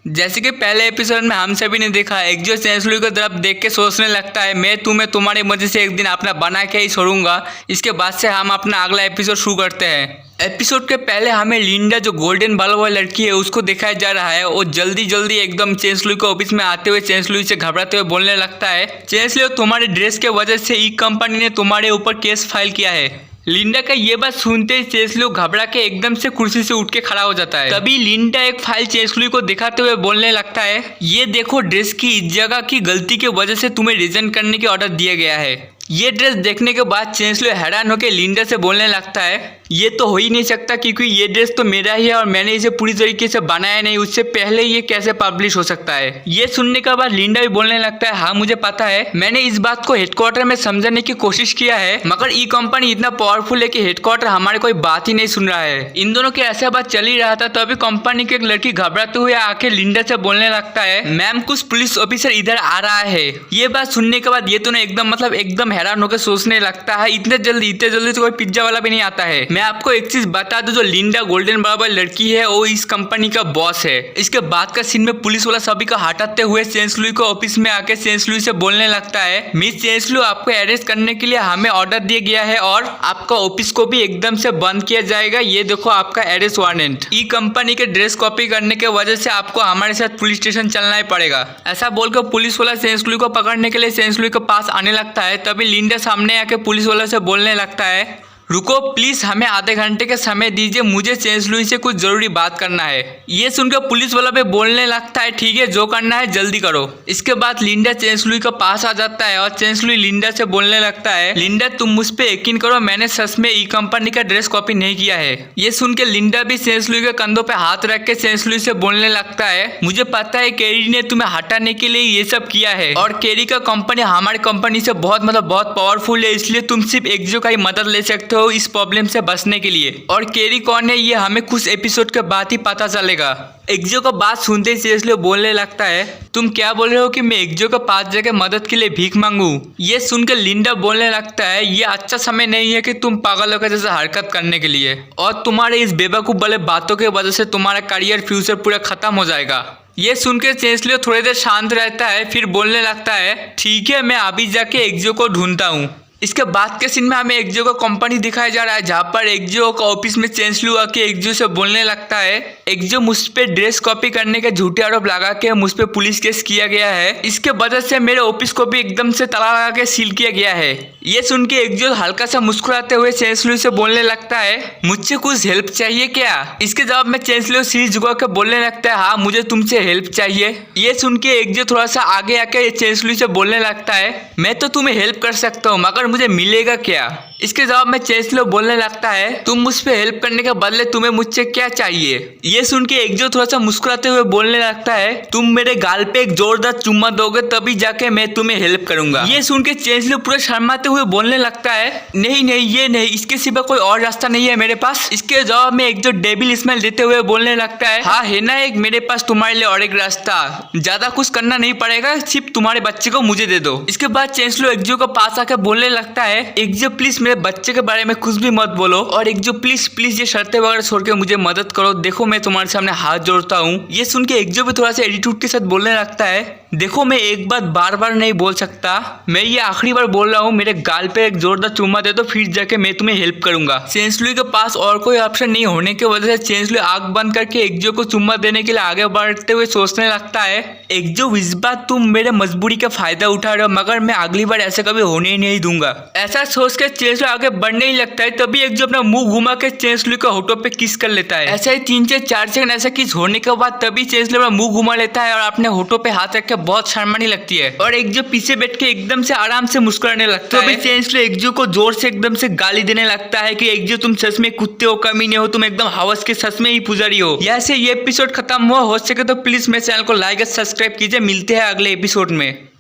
जैसे कि पहले एपिसोड में हम सभी ने देखा, एक्जो चेंसलुई को तरफ देख के सोचने लगता है मैं तुम्हें तुम्हारी मर्जी से एक दिन अपना बना के ही छोड़ूंगा। इसके बाद से हम अपना अगला एपिसोड शुरू करते हैं। एपिसोड के पहले हमें लिंडा जो गोल्डन बाल वाली लड़की है उसको दिखाया जा रहा है। वो जल्दी जल्दी एकदम चेंसलुई के ऑफिस में आते हुए चेंसलुई से घबराते हुए बोलने लगता है, चेंसलुई तुम्हारे ड्रेस के वजह से ई कंपनी ने तुम्हारे ऊपर केस फाइल किया है। लिंडा का ये बात सुनते ही चेंसलुई घबरा के एकदम से कुर्सी से उठ के खड़ा हो जाता है। तभी लिंडा एक फाइल चेंसलुई को दिखाते हुए बोलने लगता है, ये देखो ड्रेस की इस जगह की गलती की वजह से तुम्हें रिजाइन करने की ऑर्डर दिया गया है। ये ड्रेस देखने के बाद चेंसलुई हैरान होकर लिंडा से बोलने लगता है, ये तो हो ही नहीं सकता क्योंकि ये ड्रेस तो मेरा ही है और मैंने इसे पूरी तरीके से बनाया नहीं, उससे पहले ये कैसे पब्लिश हो सकता है। ये सुनने के बाद लिंडा भी बोलने लगता है, हाँ मुझे पता है, मैंने इस बात को हेडक्वार्टर में समझाने की कोशिश किया है, मगर ई कंपनी इतना पावरफुल है कि हेडक्वार्टर हमारे कोई बात ही नहीं सुन रहा है। इन दोनों के ऐसा बात चल ही रहा था तभी कंपनी की एक लड़की घबराते हुए आके लिंडा से बोलने लगता है, मैम कुछ पुलिस ऑफिसर इधर आ रहा है। ये बात सुनने के बाद ये तो एकदम हैरान होकर सोचने लगता है, इतने जल्दी तो कोई पिज्जा वाला भी नहीं आता है। मैं आपको एक चीज बता दूं, जो लिंडा गोल्डन बाल लड़की है वो इस कंपनी का बॉस है। इसके बाद का सीन में पुलिस वाला सभी को हटाते हुए चेंसलुई को ऑफिस में आके चेंसलुई से बोलने लगता है, मिस चेंसलुई आपको अरेस्ट करने के लिए हमें ऑर्डर दिया गया है और आपका ऑफिस को भी एकदम से बंद किया जाएगा। ये देखो आपका अरेस्ट वारंट। ई कंपनी के ड्रेस कॉपी करने के वजह से आपको हमारे साथ पुलिस स्टेशन चलना ही पड़ेगा। ऐसा बोलकर पुलिस वाला चेंसलुई को पकड़ने के लिए चेंसलुई के पास आने लगता है। तभी लिंडा सामने आके पुलिस वाला से बोलने लगता है, रुको प्लीज हमें आधे घंटे का समय दीजिए, मुझे चेंसलुई से कुछ जरूरी बात करना है। ये सुनकर पुलिस वाला भी बोलने लगता है, ठीक है जो करना है जल्दी करो। इसके बाद लिंडा चेंसलुई के पास आ जाता है और चेंसलुई लिंडा से बोलने लगता है, लिंडा तुम मुझ पे यकीन करो, मैंने सच में ई कंपनी का ड्रेस कॉपी नहीं किया है। ये सुन के लिंडा भी चेंसलुई के कंधों पे हाथ रख के चेंसलुई से बोलने लगता है, मुझे पता है कैरी ने तुम्हें हटाने के लिए ये सब किया है और कैरी का कंपनी हमारी कंपनी से बहुत पावरफुल है, इसलिए तुम सिर्फ एक्जो का ही मदद ले सकते हो इस प्रॉब्लम से बचने के लिए। और कैरी कौन है ये हमें कुछ एपिसोड के बाद ही पता चलेगा। एक्जो का बात सुनते ही चेंसलुई बोलने लगता है, तुम क्या बोल रहे हो कि मैं एक्जो के पास जाकर मदद के लिए भीख मांगू। ये सुनकर लिंडा बोलने लगता है, ये अच्छा समय नहीं है कि तुम पागलों के जैसे हरकत करने के लिए, और तुम्हारे इस बेवकूफ वाले बातों की वजह से तुम्हारा करियर फ्यूचर पूरा खत्म हो जाएगा। ये सुनकर चेंसलुई थोड़ी देर शांत रहता है, फिर बोलने लगता है, ठीक है मैं अभी जाके एक्जो को ढूंढता हूँ। इसके बाद के सीन में हमें एक्जो का कंपनी दिखाया जा रहा है, जहाँ पर एक्जो का ऑफिस में चेंसलुई आके एक्जो से बोलने लगता है, एक्जो मुझ पे ड्रेस कॉपी करने के झूठे आरोप लगा के मुझ पे पुलिस केस किया गया है, इसके वजह से मेरे ऑफिस को भी एकदम से ताला लगा के सील किया गया है। ये सुन के एक्जो हल्का सा मुस्कुराते हुए चेंसलुई से बोलने लगता है, मुझसे कुछ हेल्प चाहिए क्या। इसके जवाब में चेंसलुई सिर झुका के बोलने लगता है, हाँ मुझे तुमसे हेल्प चाहिए। ये सुन के एक्जो थोड़ा सा आगे आके चेंसलुई से बोलने लगता है, मैं तो तुम्हें हेल्प कर सकता हूँ मगर मुझे मिलेगा क्या। इसके जवाब में चेंसलुई बोलने लगता है, तुम मुझ पे हेल्प करने के बदले तुम्हें मुझसे क्या चाहिए। ये सुन के एक्जो थोड़ा सा मुस्कुराते हुए बोलने लगता है, तुम मेरे गाल पे एक जोरदार चुम्मा दोगे तभी जाके मैं तुम्हें हेल्प करूंगा। ये सुन के चेंसलुई पूरा शर्माते हुए बोलने लगता है, नहीं ये नहीं, इसके सिवा कोई और रास्ता नहीं है मेरे पास। इसके जवाब में एक्जो डेविल स्माइल देते हुए बोलने लगता है, हाँ है ना एक मेरे पास तुम्हारे लिए और एक रास्ता, ज्यादा कुछ करना नहीं पड़ेगा, सिर्फ तुम्हारे बच्चे को मुझे दे दो। इसके बाद चेंसलुई एक्जो के पास आकर बोलने लगता है, एक्जो प्लीज मेरे बच्चे के बारे में कुछ भी मत बोलो और एक्जो प्लीज ये शर्तें वगैरह छोड़ के मुझे मदद करो, देखो मैं तुम्हारे सामने हाथ जोड़ता हूँ। ये सुन के एक्जो भी थोड़ा सा एटीट्यूड के साथ बोलने लगता है, देखो मैं एक बात बार नहीं बोल सकता, मैं ये आखिरी बार बोल रहा हूँ, मेरे गाल पे एक जोरदार चुम्मा दे दो फिर जाके मैं तुम्हें हेल्प करूंगा। चेंसलुई के पास और कोई ऑप्शन नहीं होने की वजह से चेंसलुई आंख बंद करके एक्जो को चुम्मा देने के लिए आगे बढ़ते हुए सोचने लगता है, एक्जो इस बार तुम मेरे मजबूरी का फायदा उठा रहे हो मगर मैं अगली बार ऐसा कभी होने ही नहीं दूंगा। ऐसा सोच के चेंसलुई आगे बढ़ने ही लगता है, तभी एक्जो अपना मुंह घुमा के चेंसलुई के होठों पे किस कर लेता है। ऐसा ही 3 से 4 सेकंड ऐसा किस होने के बाद तभी चेंसलुई अपना मुंह घुमा लेता है और अपने होठों पे हाथ रख के बहुत शर्माने लगती है और एक्जो पीछे बैठ के एकदम से आराम से मुस्कुराने लगता है। तभी चेंसलुई एक्जो को जोर से एकदम से गाली देने लगता है कि एक्जो तुम सच में कुत्ते हो, कमीने हो, तुम एकदम हवस के सच में ही पुजारी हो। यहाँ से ये एपिसोड खत्म हुआ। हो सके तो प्लीज मेरे चैनल को लाइक और सब्सक्राइब कीजिए। मिलते हैं अगले एपिसोड में।